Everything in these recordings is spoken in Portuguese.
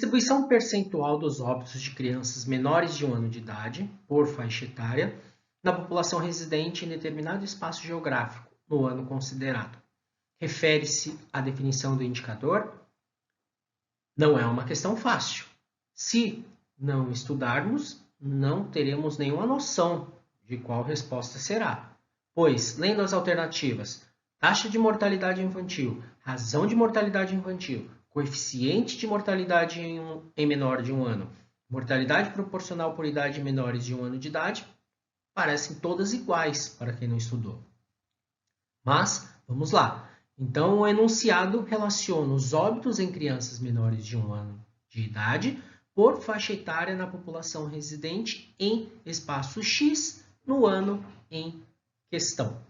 Distribuição percentual dos óbitos de crianças menores de 1 ano de idade, por faixa etária, na população residente em determinado espaço geográfico, no ano considerado. Refere-se à definição do indicador? Não é uma questão fácil. Se não estudarmos, não teremos nenhuma noção de qual resposta será. Pois, lendo as alternativas, taxa de mortalidade infantil, razão de mortalidade infantil, coeficiente de mortalidade em menor de 1 ano, mortalidade proporcional por idade em menores de 1 ano de idade, parecem todas iguais para quem não estudou. Mas, vamos lá. Então, o enunciado relaciona os óbitos em crianças menores de 1 ano de idade por faixa etária na população residente em espaço X no ano em questão.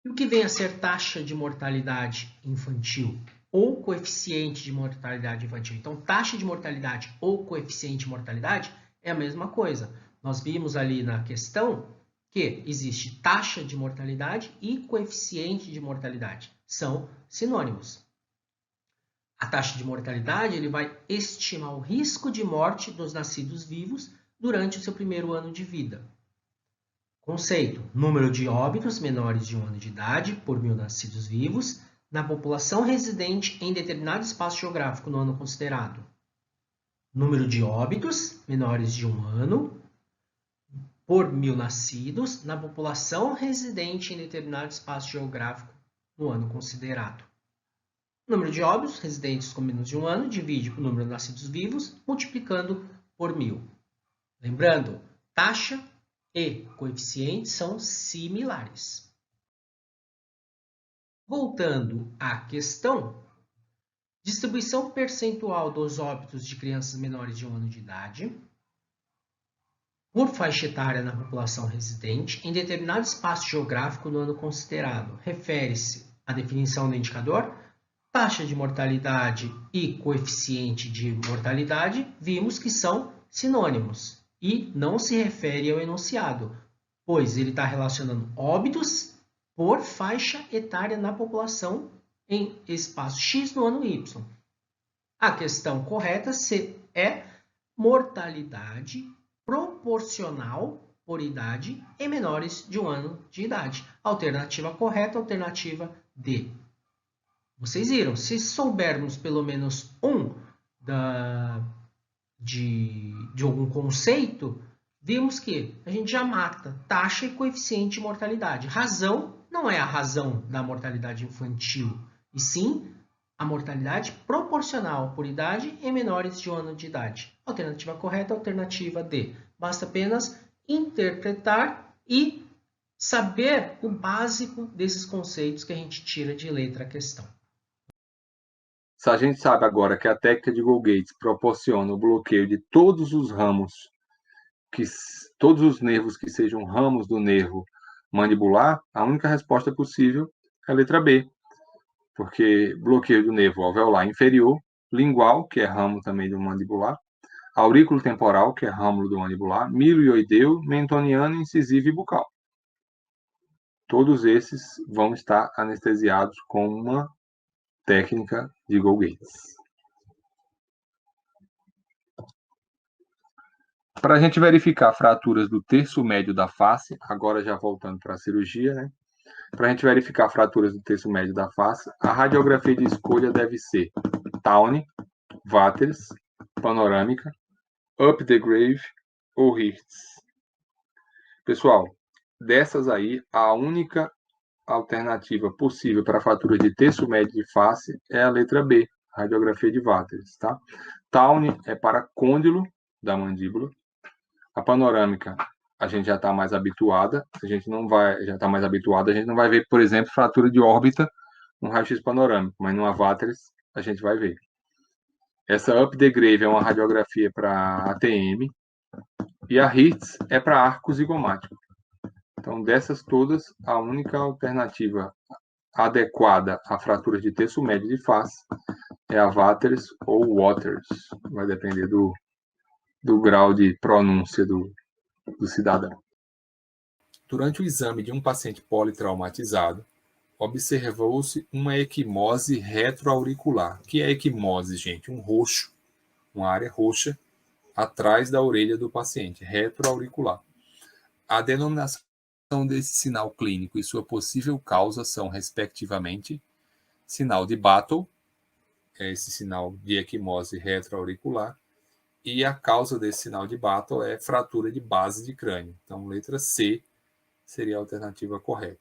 E o que vem a ser taxa de mortalidade infantil ou coeficiente de mortalidade infantil? Então, taxa de mortalidade ou coeficiente de mortalidade é a mesma coisa. Nós vimos ali na questão que existe taxa de mortalidade e coeficiente de mortalidade. São sinônimos. A taxa de mortalidade ele vai estimar o risco de morte dos nascidos vivos durante o seu primeiro ano de vida. Conceito: número de óbitos menores de 1 ano de idade por 1.000 nascidos vivos na população residente em determinado espaço geográfico no ano considerado. Número de óbitos menores de 1 ano por 1.000 nascidos na população residente em determinado espaço geográfico no ano considerado. Número de óbitos residentes com menos de 1 ano divide o número de nascidos vivos, multiplicando por 1.000. Lembrando, taxa e coeficiente são similares. Voltando à questão, distribuição percentual dos óbitos de crianças menores de 1 ano de idade por faixa etária na população residente em determinado espaço geográfico no ano considerado. Refere-se à definição do indicador, taxa de mortalidade e coeficiente de mortalidade, vimos que são sinônimos e não se refere ao enunciado, pois ele está relacionando óbitos por faixa etária na população em espaço X no ano Y. A questão correta é mortalidade proporcional por idade em menores de 1 ano de idade. Alternativa correta, alternativa D. Vocês viram, se soubermos pelo menos de algum conceito, vimos que a gente já mata taxa e coeficiente de mortalidade. Razão não é a razão da mortalidade infantil, e sim a mortalidade proporcional por idade em menores de 1 ano de idade. Alternativa correta, alternativa D. Basta apenas interpretar e saber o básico desses conceitos que a gente tira de letra a questão. Se a gente sabe agora que a técnica de Gold-Gates proporciona o bloqueio de todos os ramos, todos os nervos que sejam ramos do nervo mandibular, a única resposta possível é a letra B, porque bloqueio do nervo alveolar inferior, lingual, que é ramo também do mandibular, aurículo temporal, que é ramo do mandibular, milioideu, mentoniano, incisivo e bucal. Todos esses vão estar anestesiados com uma técnica de Gold-Gates. Para a gente verificar fraturas do terço médio da face, agora já voltando para a cirurgia, né? Para a gente verificar fraturas do terço médio da face, a radiografia de escolha deve ser Towne, Watters, panorâmica, Up the Grave ou Hertz. Pessoal, dessas aí, a única alternativa possível para fratura de terço médio de face é a letra B, radiografia de Watters, tá? Towne é para côndilo da mandíbula. A panorâmica, a gente já está mais habituada, a gente não vai ver, por exemplo, fratura de órbita no raio-x panorâmico, mas numa Watters a gente vai ver. Essa Up the Grave é uma radiografia para ATM e a Hertz é para arco zigomático. Então, dessas todas, a única alternativa adequada à fratura de terço médio de face é a Watters ou Waters, vai depender do grau de pronúncia do cidadão. Durante o exame de um paciente politraumatizado, observou-se uma equimose retroauricular. O que é equimose, gente? Um roxo, uma área roxa atrás da orelha do paciente, retroauricular. A denominação desse sinal clínico e sua possível causa são, respectivamente, sinal de Battle, esse sinal de equimose retroauricular, e a causa desse sinal de Battle é fratura de base de crânio. Então, letra C seria a alternativa correta.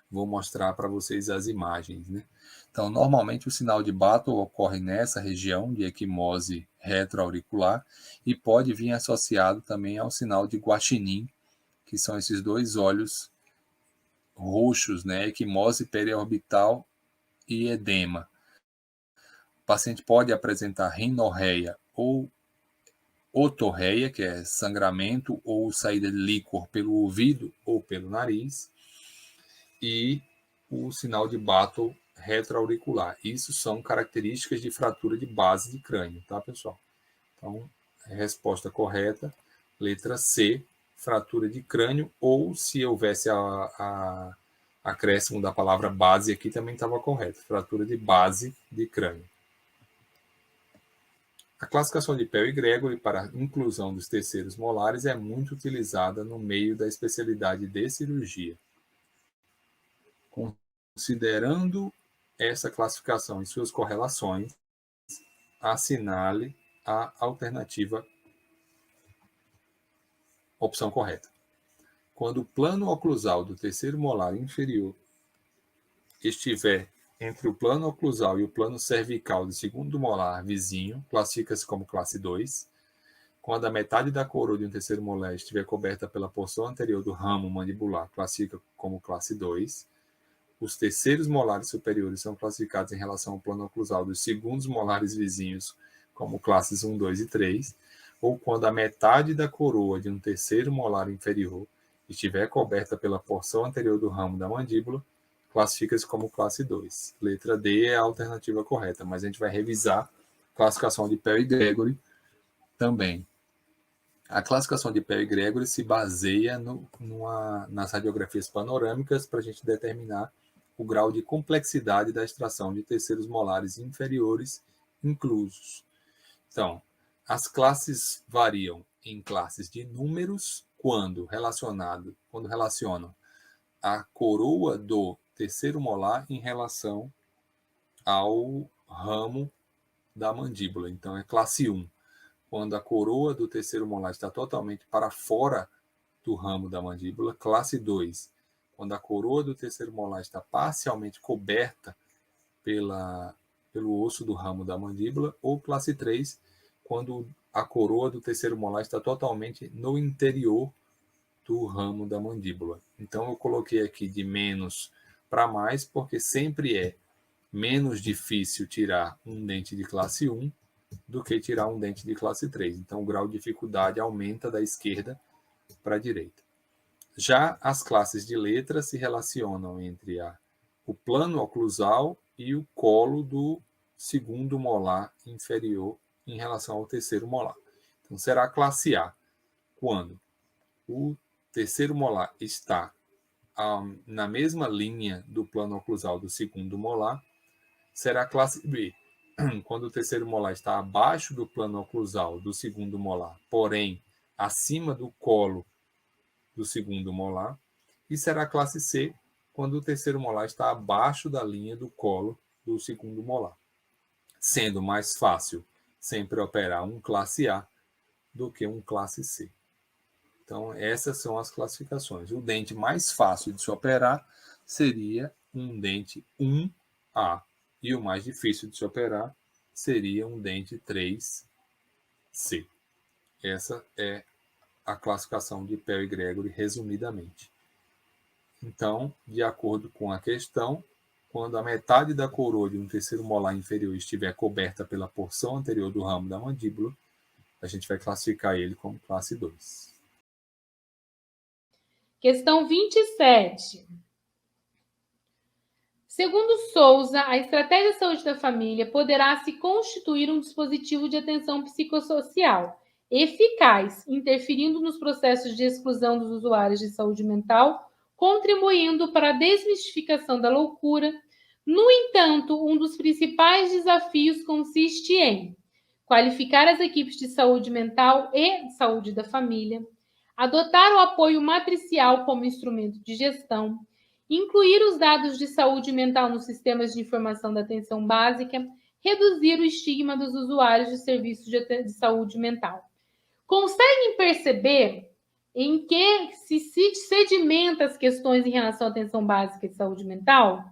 Vou mostrar para vocês as imagens, né? Então, normalmente o sinal de Battle ocorre nessa região de equimose retroauricular e pode vir associado também ao sinal de Guaxinim, que são esses dois olhos roxos, né? Equimose periorbital e edema. O paciente pode apresentar rinorreia ou otorreia, que é sangramento ou saída de líquor pelo ouvido ou pelo nariz, e o sinal de Battle retroauricular. Isso são características de fratura de base de crânio, tá, pessoal? Então, a resposta correta, letra C, fratura de crânio, ou se houvesse a acréscimo da palavra base aqui, também estava correto, fratura de base de crânio. A classificação de Pell e Gregory para a inclusão dos terceiros molares é muito utilizada no meio da especialidade de cirurgia. Considerando essa classificação e suas correlações, assinale a alternativa opção correta. Quando o plano oclusal do terceiro molar inferior estiver entre o plano oclusal e o plano cervical do segundo molar vizinho, classifica-se como classe 2. Quando a metade da coroa de um terceiro molar estiver coberta pela porção anterior do ramo mandibular, classifica como classe 2. Os terceiros molares superiores são classificados em relação ao plano oclusal dos segundos molares vizinhos como classes 1, 2 e 3, ou quando a metade da coroa de um terceiro molar inferior estiver coberta pela porção anterior do ramo da mandíbula, classifica-se como classe 2. Letra D é a alternativa correta, mas a gente vai revisar a classificação de Pell e Gregory também. A classificação de Pell e Gregory se baseia nas radiografias panorâmicas para a gente determinar o grau de complexidade da extração de terceiros molares inferiores inclusos. Então, as classes variam em classes de números quando relacionam a coroa do terceiro molar em relação ao ramo da mandíbula. Então, é classe 1, quando a coroa do terceiro molar está totalmente para fora do ramo da mandíbula. Classe 2, quando a coroa do terceiro molar está parcialmente coberta pelo osso do ramo da mandíbula. Ou classe 3, quando a coroa do terceiro molar está totalmente no interior do ramo da mandíbula. Então, eu coloquei aqui de menos para mais, porque sempre é menos difícil tirar um dente de classe 1 do que tirar um dente de classe 3. Então, o grau de dificuldade aumenta da esquerda para a direita. Já as classes de letras se relacionam entre o plano oclusal e o colo do segundo molar inferior em relação ao terceiro molar. Então, será a classe A quando o terceiro molar está na mesma linha do plano oclusal do segundo molar. Será a classe B quando o terceiro molar está abaixo do plano oclusal do segundo molar, porém acima do colo do segundo molar. E será a classe C quando o terceiro molar está abaixo da linha do colo do segundo molar, sendo mais fácil sempre operar um classe A do que um classe C. Então, essas são as classificações. O dente mais fácil de se operar seria um dente 1A, e o mais difícil de se operar seria um dente 3C. Essa é a classificação de Pell e Gregory, resumidamente. Então, de acordo com a questão, quando a metade da coroa de um terceiro molar inferior estiver coberta pela porção anterior do ramo da mandíbula, a gente vai classificar ele como classe 2. Questão 27. Segundo Souza, a estratégia de saúde da família poderá se constituir um dispositivo de atenção psicossocial eficaz, interferindo nos processos de exclusão dos usuários de saúde mental contribuindo para a desmistificação da loucura. No entanto, um dos principais desafios consiste em qualificar as equipes de saúde mental e de saúde da família, adotar o apoio matricial como instrumento de gestão, incluir os dados de saúde mental nos sistemas de informação da atenção básica, reduzir o estigma dos usuários de serviços de saúde mental. Conseguem perceber em que se sedimenta as questões em relação à atenção básica e saúde mental?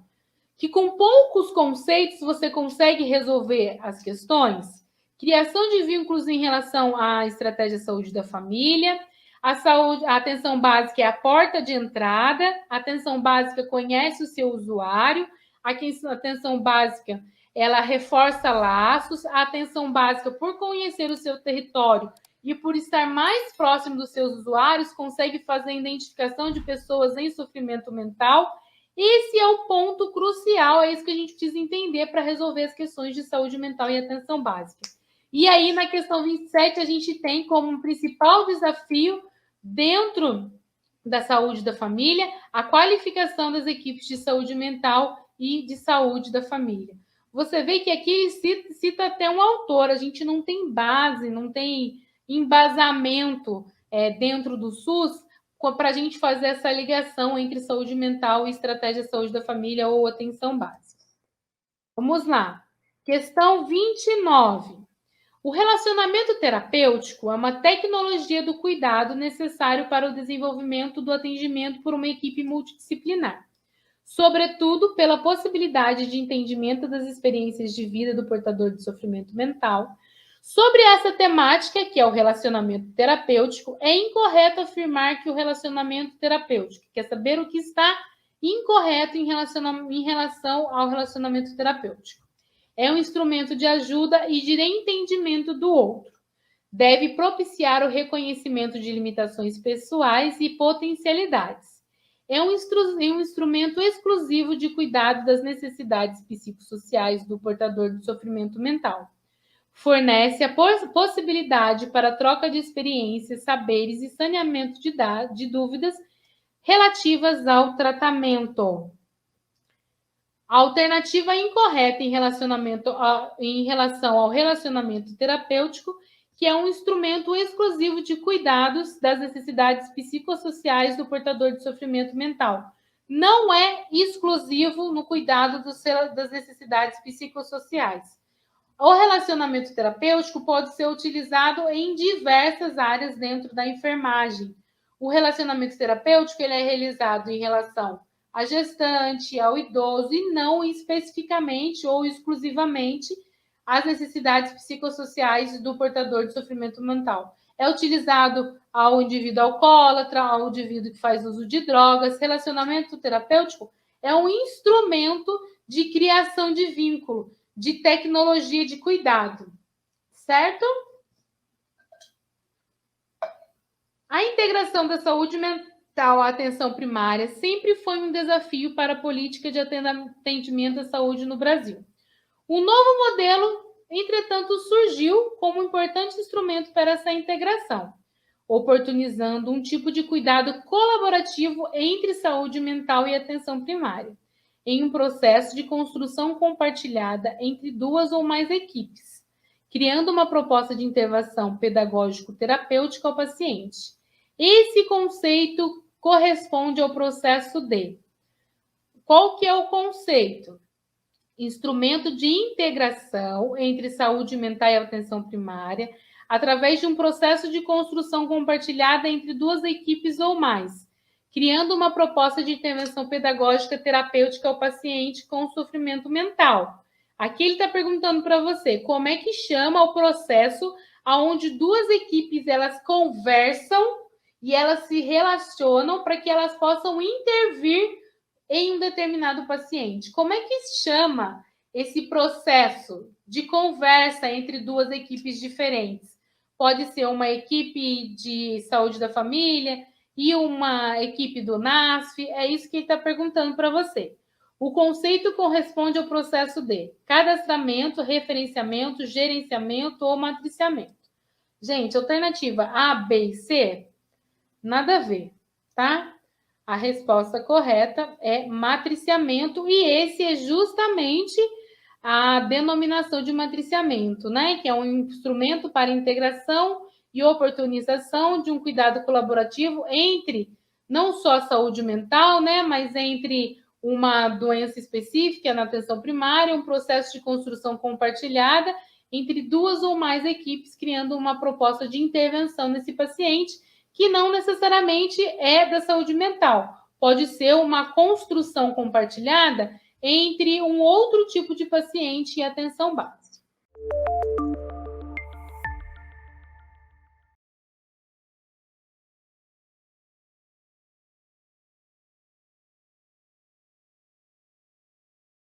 Que com poucos conceitos você consegue resolver as questões? Criação de vínculos em relação à estratégia de saúde da família, a atenção básica é a porta de entrada, a atenção básica conhece o seu usuário, a atenção básica ela reforça laços, a atenção básica, por conhecer o seu território e por estar mais próximo dos seus usuários, consegue fazer a identificação de pessoas em sofrimento mental. Esse é o ponto crucial, é isso que a gente precisa entender para resolver as questões de saúde mental e atenção básica. E aí, na questão 27, a gente tem como principal desafio, dentro da saúde da família, a qualificação das equipes de saúde mental e de saúde da família. Você vê que aqui cita até um autor, a gente não tem base, não tem embasamento dentro do SUS para a gente fazer essa ligação entre saúde mental e estratégia de saúde da família ou atenção básica. Vamos lá. Questão 29. O relacionamento terapêutico é uma tecnologia do cuidado necessário para o desenvolvimento do atendimento por uma equipe multidisciplinar, sobretudo pela possibilidade de entendimento das experiências de vida do portador de sofrimento mental. Sobre essa temática, que é o relacionamento terapêutico, é incorreto afirmar que o relacionamento terapêutico, quer saber o que está incorreto em relação ao relacionamento terapêutico. É um instrumento de ajuda e de entendimento do outro. Deve propiciar o reconhecimento de limitações pessoais e potencialidades. É um instrumento exclusivo de cuidado das necessidades psicossociais do portador de sofrimento mental. Fornece a possibilidade para a troca de experiências, saberes e saneamento de dúvidas relativas ao tratamento. A alternativa incorreta em relação ao relacionamento terapêutico, que é um instrumento exclusivo de cuidados das necessidades psicossociais do portador de sofrimento mental. Não é exclusivo no cuidado das necessidades psicossociais. O relacionamento terapêutico pode ser utilizado em diversas áreas dentro da enfermagem. O relacionamento terapêutico ele é realizado em relação à gestante, ao idoso, e não especificamente ou exclusivamente às necessidades psicossociais do portador de sofrimento mental. É utilizado ao indivíduo alcoólatra, ao indivíduo que faz uso de drogas. Relacionamento terapêutico é um instrumento de criação de vínculo, de tecnologia de cuidado, certo? A integração da saúde mental à atenção primária sempre foi um desafio para a política de atendimento à saúde no Brasil. Um novo modelo, entretanto, surgiu como importante instrumento para essa integração, oportunizando um tipo de cuidado colaborativo entre saúde mental e atenção primária, em um processo de construção compartilhada entre duas ou mais equipes, criando uma proposta de intervenção pedagógico-terapêutica ao paciente. Esse conceito corresponde ao processo de... Qual que é o conceito? Instrumento de integração entre saúde mental e atenção primária, através de um processo de construção compartilhada entre duas equipes ou mais, criando uma proposta de intervenção pedagógica terapêutica ao paciente com sofrimento mental. Aqui ele está perguntando para você, como é que chama o processo onde duas equipes elas conversam e elas se relacionam para que elas possam intervir em um determinado paciente. Como é que chama esse processo de conversa entre duas equipes diferentes? Pode ser uma equipe de saúde da família e uma equipe do NASF, é isso que ele está perguntando para você. O conceito corresponde ao processo de cadastramento, referenciamento, gerenciamento ou matriciamento. Gente, alternativa A, B e C, nada a ver, tá? A resposta correta é matriciamento, e esse é justamente a denominação de matriciamento, né? Que é um instrumento para integração e oportunização de um cuidado colaborativo entre não só a saúde mental, né? Mas entre uma doença específica na atenção primária, um processo de construção compartilhada entre duas ou mais equipes, criando uma proposta de intervenção nesse paciente, que não necessariamente é da saúde mental. Pode ser uma construção compartilhada entre um outro tipo de paciente e atenção básica.